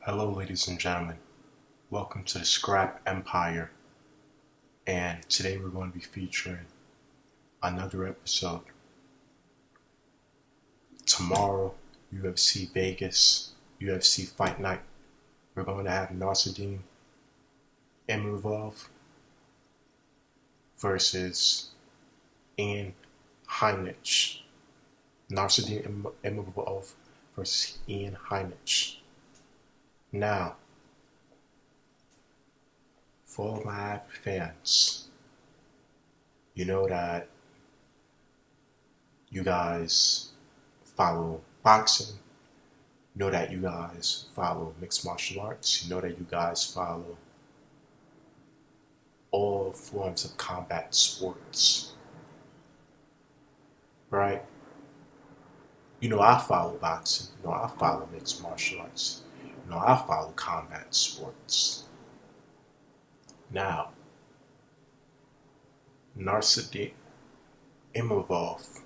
Hello, ladies and gentlemen. Welcome to the Scrap Empire. And today we're going to be featuring another episode. Tomorrow, UFC Vegas, UFC Fight Night. We're going to have Nassourdine Imavov versus Heinisch. Nassourdine Imavov versus Heinisch. Now, for all my fans, you know that you guys follow boxing, you know that you guys follow mixed martial arts, you know that you guys follow all forms of combat sports, right? You know I follow boxing, you know I follow mixed martial arts, you know I follow combat sports. Now, Nassourdine Imavov,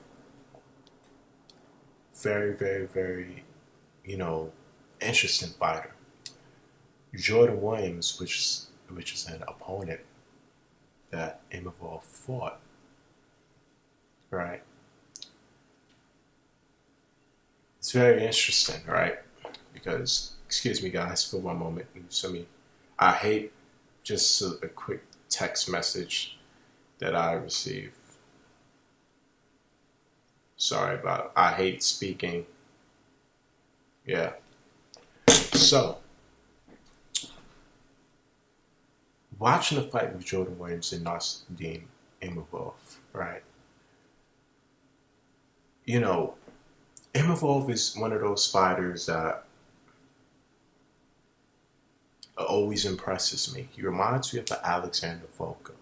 very, interesting fighter. Jordan Williams, which is an opponent that Imavov fought, right? It's very interesting, right? Because, excuse me, guys, for one moment. I hate just a quick text message that I received. Sorry about it. I hate speaking. Yeah. So, watching the fight with Jordan Williams and Nassourdine Imavov, right? You know, Imavov is one of those fighters that always impresses me. He reminds me of Alexander Volkov.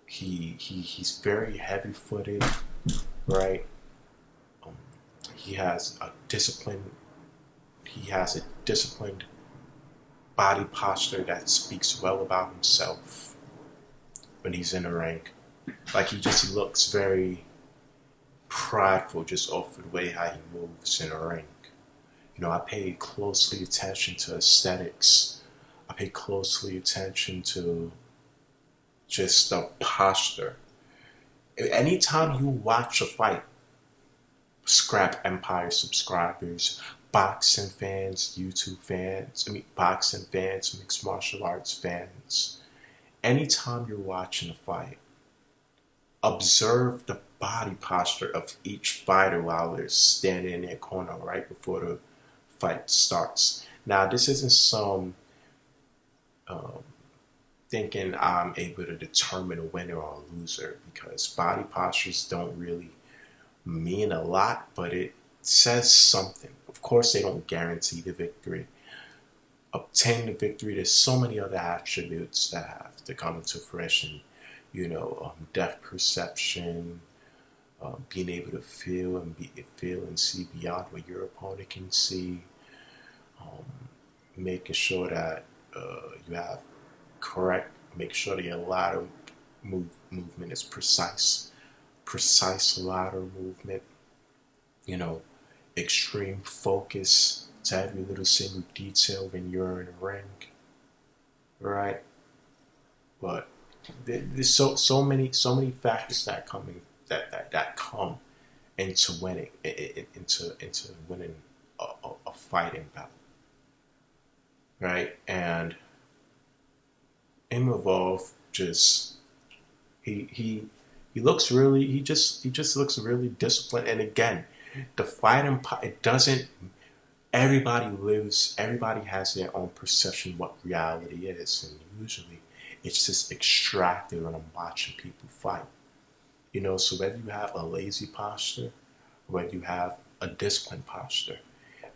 He's very heavy-footed, right? He has a disciplined body posture that speaks well about himself when he's in the ring. Like he looks very prideful just off the way how he moves in the ring. You know, I pay closely attention to aesthetics. I pay closely attention to just the posture. Anytime you watch a fight, Scrap Empire subscribers, boxing fans, YouTube fans, boxing fans, mixed martial arts fans, anytime you're watching a fight, observe the body posture of each fighter while they're standing in their corner right before the fight starts. Now, this isn't some thinking I'm able to determine a winner or a loser, because body postures don't really mean a lot, but it says something. Of course, they don't guarantee the victory. Obtain the victory, there's so many other attributes that have to come into fruition. Depth perception, being able to feel and see beyond what your opponent can see, making sure that you have make sure that your lateral movement is precise lateral movement, extreme focus to every little single detail when you're in a ring, right? But there's so many factors that come into winning into winning a fighting bout, right? And Imavov he looks really he just looks really disciplined. And again, the fighting it doesn't. Everybody has their own perception of what reality is, and usually it's just extracted when I'm watching people fight. So whether you have a lazy posture, or whether you have a disciplined posture,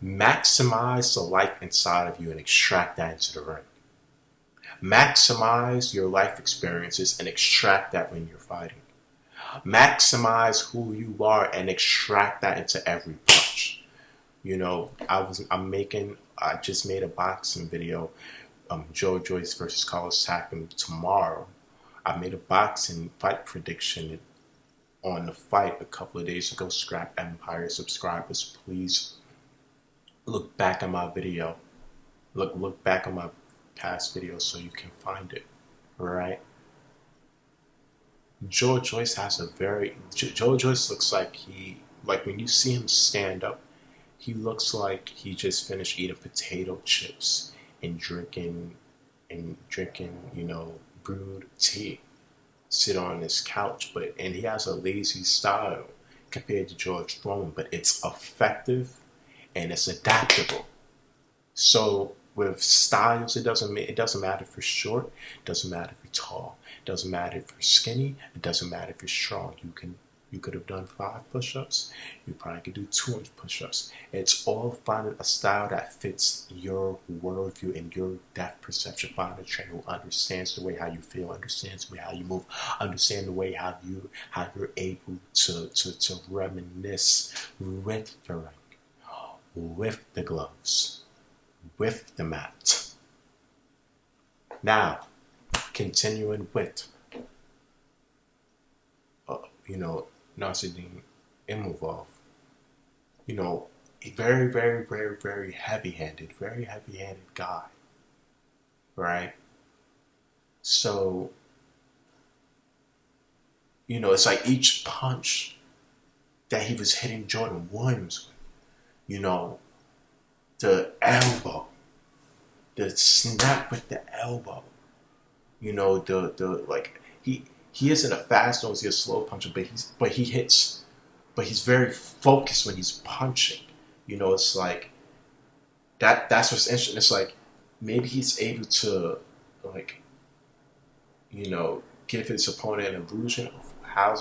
maximize the life inside of you and extract that into the ring. Maximize your life experiences and extract that when you're fighting. Maximize who you are and extract that into every punch. I just made a boxing video, Joe Joyce versus Carlos Takam tomorrow. I made a boxing fight prediction on the fight a couple of days ago. Scrap Empire subscribers, please look back at my video. Look back on my past videos so you can find it. Right? Joe Joyce has a very Joe Joyce looks like like when you see him stand up, he looks like he just finished eating potato chips and drinking, brewed tea, sit on his couch, and he has a lazy style compared to George Foreman, but it's effective and it's adaptable. So with styles, it doesn't matter if you're short, it doesn't matter if you're tall, it doesn't matter if you're skinny, it doesn't matter if you're strong. You could have done 5 push-ups. You probably could do 200 push-ups. It's all finding a style that fits your worldview and your depth perception. Find a trainer who understands the way how you feel, understands the way how you move, understands the way how you're able to reminisce with the ring, with the gloves, with the mat. Now, continuing with, Nassourdine Imavov, a very, very, very, very heavy-handed guy, right? So, it's like each punch that he was hitting Jordan Williams with, the elbow, the snap with the elbow, he isn't a fast nose, he's a slow puncher, but he's very focused when he's punching. It's like that's what's interesting. It's like maybe he's able to give his opponent an illusion of how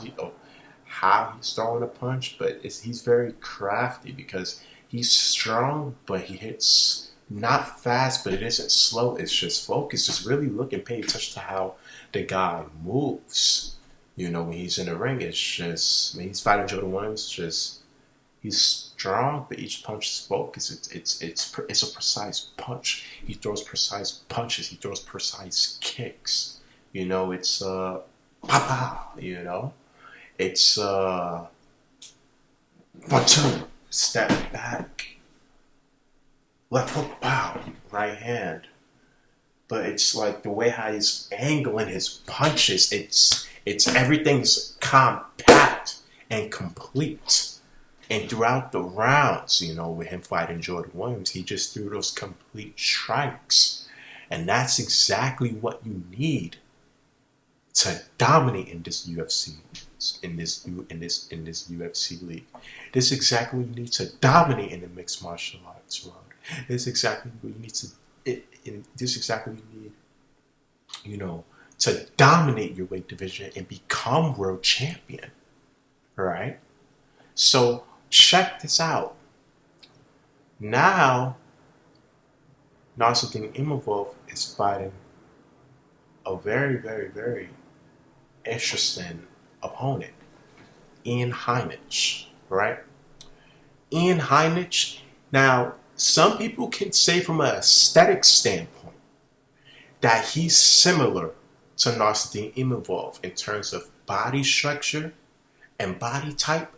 he's throwing a punch, but he's very crafty because he's strong, but he hits not fast, but it isn't slow. It's just focused. Just really look and pay attention to how the guy moves. When he's in the ring, it's just when he's fighting Jordan Williams. He's strong, but each punch is focused. It's a precise punch. He throws precise punches. He throws precise kicks. It's pow. It's 1, 2, step back. Left hook, pow, right hand. But it's like the way how he's angling his punches, it's everything's compact and complete. And throughout the rounds, with him fighting Jordan Williams, he just threw those complete strikes. And that's exactly what you need to dominate in this UFC, in this UFC league. This is exactly what you need to dominate in the mixed martial arts world. This is exactly what you need to dominate your weight division and become world champion. Right? So check this out. Now, Nassourdine Imavov is fighting a very, very, very interesting opponent, Heinisch. Right? Heinisch. Now, some people can say from an aesthetic standpoint that he's similar to Nassourdine Imavov in terms of body structure and body type,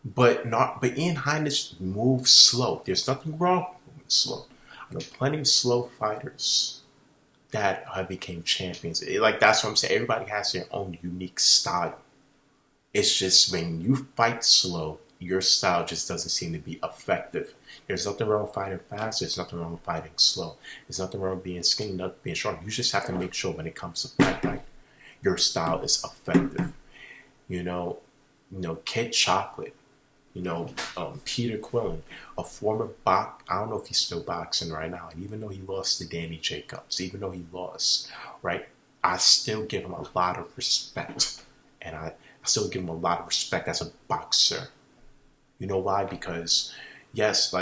but Heinisch moves slow. There's nothing wrong with moving slow. I know plenty of slow fighters that have became champions. That's what I'm saying. Everybody has their own unique style. It's just when you fight slow, your style just doesn't seem to be effective. There's nothing wrong with fighting fast. There's nothing wrong with fighting slow. There's nothing wrong with being skinny, not being strong. You just have to make sure when it comes to fighting, your style is effective. Kid Chocolate, Peter Quillen, a former I don't know if he's still boxing right now. And even though he lost to Danny Jacobs, right, I still give him a lot of respect. And I still give him a lot of respect as a boxer. You know why? Because, yes,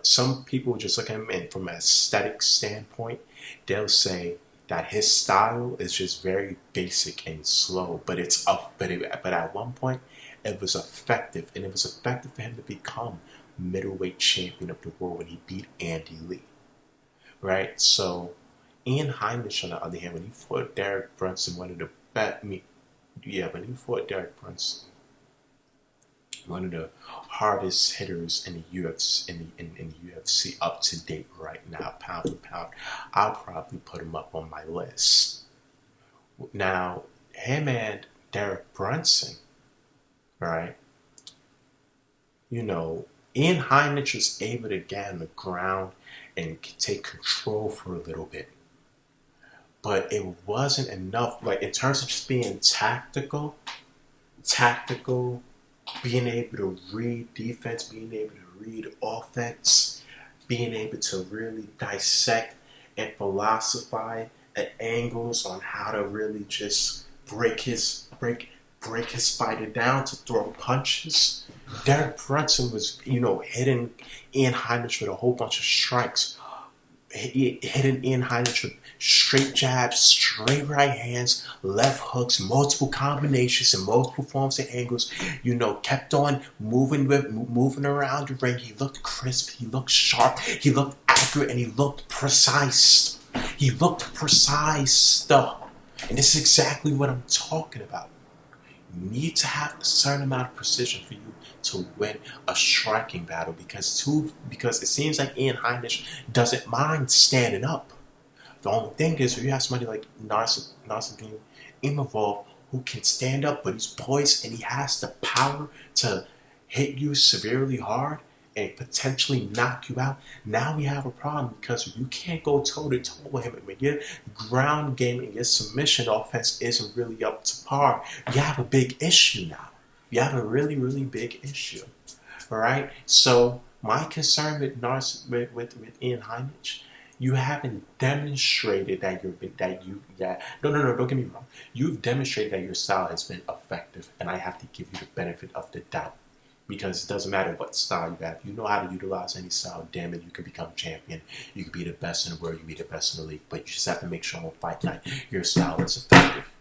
some people just look at him and from an aesthetic standpoint, they'll say that his style is just very basic and slow. But but at one point, it was effective. And it was effective for him to become middleweight champion of the world when he beat Andy Lee. Right? So, Heinisch, on the other hand, when he fought Derek Brunson, when he fought Derek Brunson, one of the hardest hitters in the UFC, in the UFC up to date right now, pound for pound. I'll probably put him up on my list. Now, him and Derek Brunson, right? You know, Ian Heinisch was able to get on the ground and take control for a little bit. But it wasn't enough. Like, in terms of just being tactical, being able to read defense, being able to read offense, being able to really dissect and philosophize at angles on how to really just break his fighter down to throw punches. Derek Brunson was, hitting Ian Heinisch with a whole bunch of strikes. Hitting Ian Heinisch with straight jabs, straight right hands, left hooks, multiple combinations and multiple forms and angles. Kept on moving around the ring. He looked crisp, he looked sharp, he looked accurate, and he looked precise. And this is exactly what I'm talking about. You need to have a certain amount of precision for you to win a striking battle, because it seems like Ian Heinisch doesn't mind standing up. The only thing is, if you have somebody like Nassourdine Imavov who can stand up, but he's poised and he has the power to hit you severely hard and potentially knock you out, now we have a problem, because you can't go toe-to-toe with him. When your ground game and your submission offense isn't really up to par, you have a big issue now. You have a really, really big issue. All right? So my concern with Ian Heinisch, you haven't demonstrated that don't get me wrong. You've demonstrated that your style has been effective, and I have to give you the benefit of the doubt. Because it doesn't matter what style you have. You know how to utilize any style. Damn it, you can become champion. You can be the best in the world. You can be the best in the league. But you just have to make sure on fight night your style is effective.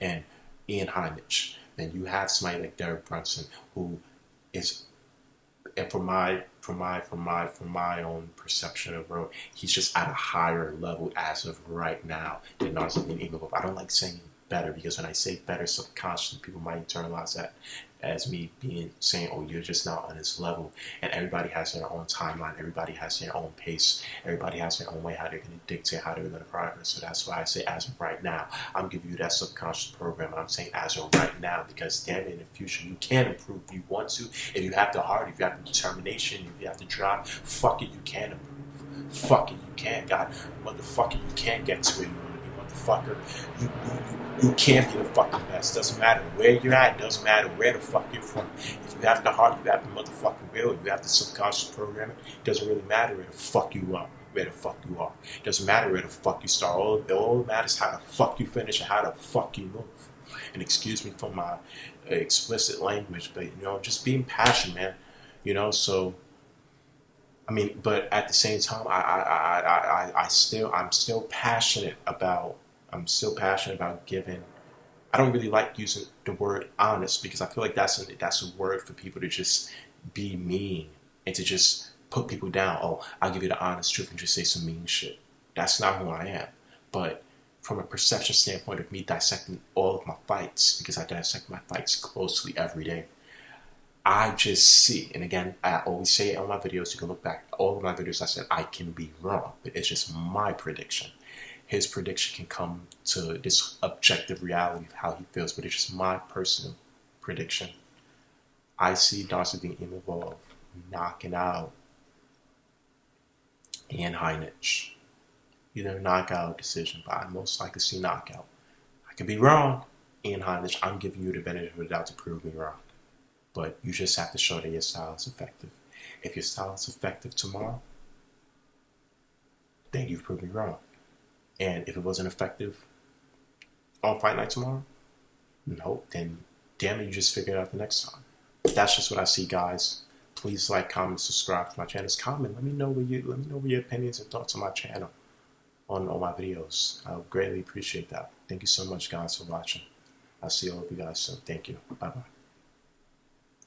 And Ian Heinisch, then you have somebody like Derek Brunson, who is, and from my own perception of him, he's just at a higher level as of right now than Nassourdine Imavov. I don't like saying better, because when I say better, subconsciously people might internalize that as me saying, oh, you're just not on this level. And everybody has their own timeline, everybody has their own pace, everybody has their own way how they're going to dictate how they're going to progress. So that's why I say as of right now. I'm giving you that subconscious program, and I'm saying as of right now, because damn it, in the future you can improve if you want to. If you have the heart, if you have the determination, if you have the drive, fuck it, you can improve. Fuck it, you can. God, motherfucker, you can get to where you want to be, motherfucker. You can't be the fucking best. Doesn't matter where you're at. Doesn't matter where the fuck you're from. If you have the heart, you have the motherfucking will. You have the subconscious programming. It doesn't really matter where the fuck you are. It doesn't matter where the fuck you start. All that matters is how the fuck you finish and how the fuck you move. And excuse me for my explicit language, but just being passionate, man. So I mean, but at the same time, I'm still passionate about giving. I don't really like using the word honest, because I feel like that's a word for people to just be mean and to just put people down. Oh, I'll give you the honest truth and just say some mean shit. That's not who I am. But from a perception standpoint of me dissecting all of my fights, because I dissect my fights closely every day, I just see, and again, I always say it on my videos, you can look back, all of my videos I said I can be wrong, but it's just my prediction. His prediction can come to this objective reality of how he feels, but it's just my personal prediction. I see Nassourdine Imavov knocking out Ian Heinisch. Either knockout decision, but I most likely see knockout. I could be wrong. Ian Heinisch, I'm giving you the benefit of the doubt to prove me wrong. But you just have to show that your style is effective. If your style is effective tomorrow, then you've proved me wrong. And if it wasn't effective on fight night tomorrow, no, then damn it, you just figure it out the next time. That's just what I see, guys. Please like, comment, subscribe to my channel. Comment. Let me know what your opinions and thoughts on my channel, on my videos. I would greatly appreciate that. Thank you so much, guys, for watching. I'll see all of you guys soon. Thank you. Bye bye.